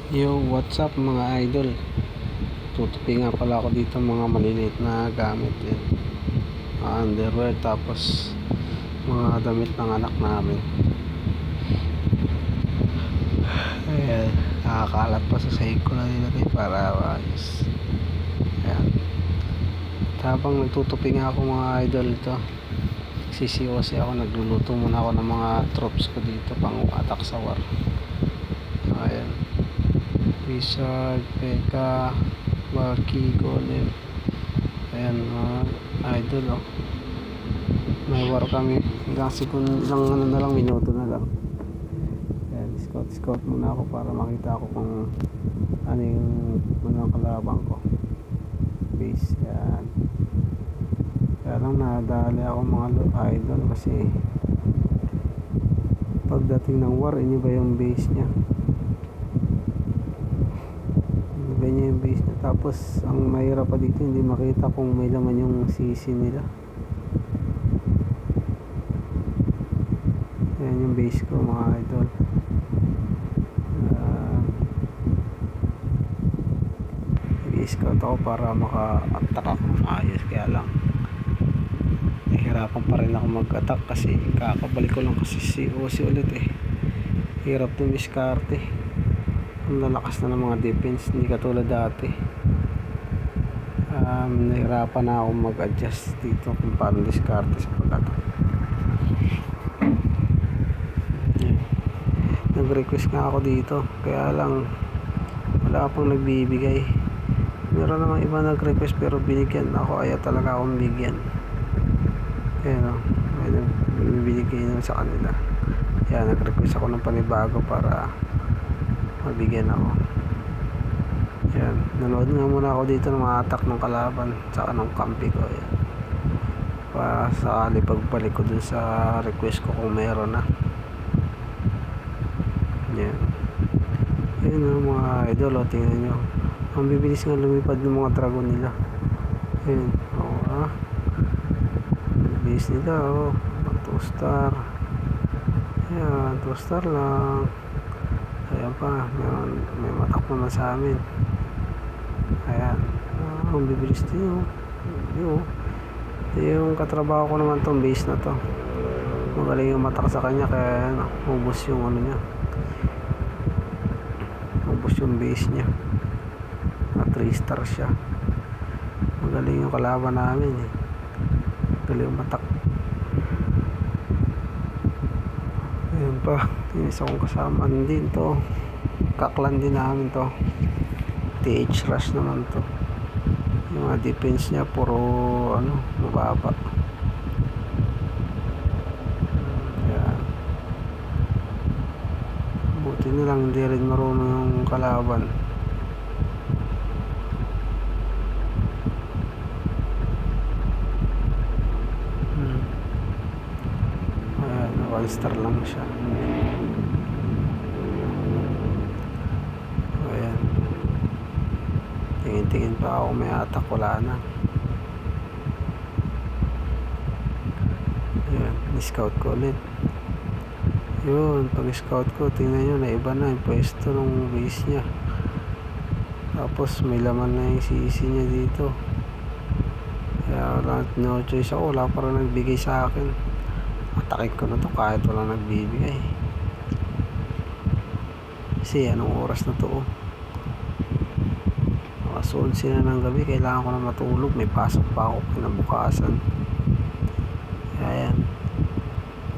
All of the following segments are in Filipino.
Yo, what's up mga idol? Tutupi nga pala ako dito mga maliliit na gamit yan. Underwear, tapos mga damit ng anak namin. Ayan, nakakalat pa sa sahig ko na nilagay para ayos. Ayan. Habang nagtutupi nga ako mga idol ito, sisiwasi ako, nagluluto muna ako ng mga troops ko dito pang atak sa war. Ayan, Wizard, Pekka, Baki, Golem. Ayan mga idol, may war kami ilang ilang na lang, minuto na lang. Ayan, scout muna ako para makita ko kung ano yung mga kalabang ko base. Yan, kaya lang nadali ako mga idol kasi pagdating ng war, iniba yung base niya. Ganyan yung base niya. Tapos ang mahirap pa dito, hindi makita kung may laman yung CC nila. Ayan yung base ko mga idol. I-scout ako para maka-attack ako maayos, kaya lang nahihirapan pa rin ako mag-attack kasi kakabalik ko lang kasi si OC ulit hirap dumiskarte. Ang lalakas na ng mga defense, hindi katulad dati. Nahirapan na ako mag-adjust dito kung paano diskarte sa pag-attack. Nag-request nga ako dito, kaya lang wala pang nagbibigay. Meron namang iba nag-request pero binigyan ako, ayaw talaga akong bigyan. Ayan may nagbibigay naman sa kanila. Kaya nag-request ako ng panibago para mabigyan ako. Ayan, nanood nga muna ako dito ng mga attack ng kalaban saka ng kampi ko. Ayan, para sakali pagbalik ko dun sa request ko kung meron na. Ayan, ayan mga idol, tingnan nyo, ang bibilis nga lumipad ng mga dragon nila. Ayan, bilis nila 2 star. Ayan, 2 star lang. Ayan pa, may matak naman sa amin. Ayan, ang bibilis din yung katrabaho ko naman tong base na to. Magaling yung matak sa kanya, kaya ubos yung ano niya, ubos yung base niya. 3 star siya. Magaling yung kalaban namin magaling yung matak. Ayan pa, yung isa kong kasama din to, kaklan din namin to, TH Rush naman to. Yung mga defense niya puro mababa. Ayan, buti na lang hindi rin marunong yung kalaban. Ayan, 1 star lang siya. Ayan, tingin pa ako, may attack, wala na. Ayan, ni-scout ko ulit. Yun, pag scout ko, tingnan nyo, naiba na yung pwesto ng base nya. Tapos may laman na yung CC nya dito. Kaya wala, no choice ako, wala pa rin nagbigay sa akin. Atakin ko na to kahit wala nagbibigay. Kasi anong oras na to? Alas 11 na ng gabi, kailangan ko na matulog, may pasok pa ako kinabukasan. Kaya yan,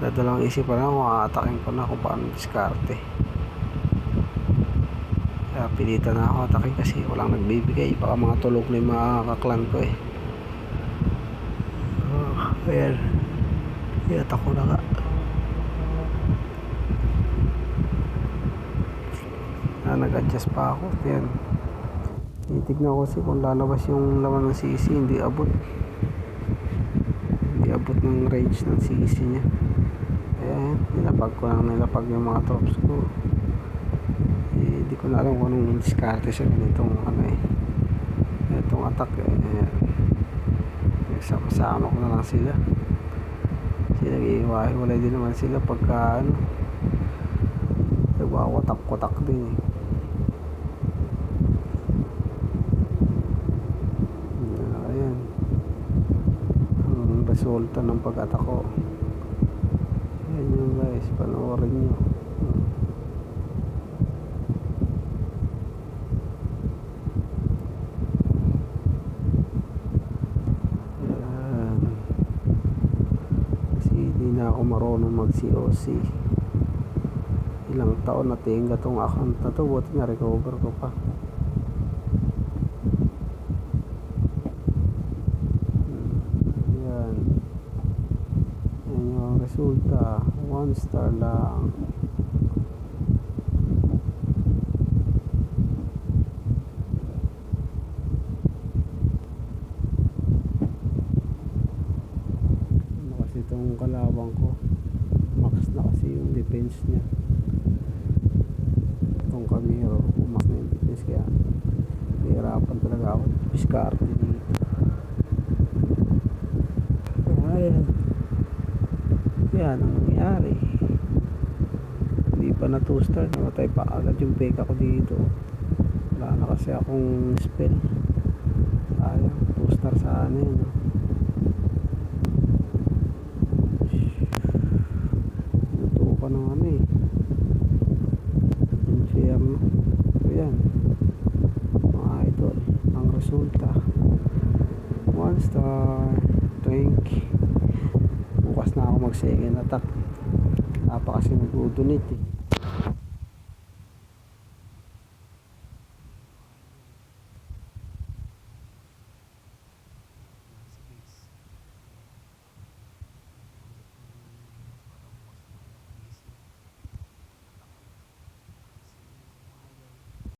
dadalawang isip pa lang kung aatakin ko na kung paano diskarte. Kaya pilitan na ako atakin kasi walang nagbibigay, baka mga tulog na yung mga kaklan ko ayan, i-attack ko na nga. Nag-adjust pa ako. Ayan, titignan ko kasi kung lalabas yung laman ng CC. Hindi abot ng range ng CC nya. Ayan, nilapag yung mga troops ko. Hindi ko na alam kung anong diskarte sa ganitong itong attack. Ayan, sama ko na lang sila. Kasi nag-iiwahiwalay din naman sila pagka nagwawatak-watak din resulta ng pag-attack ko. Ayan yun guys, panoorin nyo. Ayan. Kasi hindi na ako marunong mag COC. Ilang taon na tinga tong account na to, buti na recover ko pa. Ayan. Ayan yung resulta, 1 star lang. Ano kasi itong kalabang ko, max na kasi yung defense niya. Itong Camaro, max na yung defense, kaya nahihirapan talaga ako diskarte dito. Ayan. Yan ang nangyari. Hindi pa na 2 star, namatay pa agad yung peka ko dito. Wala na kasi akong spell. Sayang, 2 star sana yun. Nutukan ng ano eh, inferno. Ayan mga idol, ang resulta 1 star. Thank. Bukas na ako mag second attack. Napakasi mag-donate eh.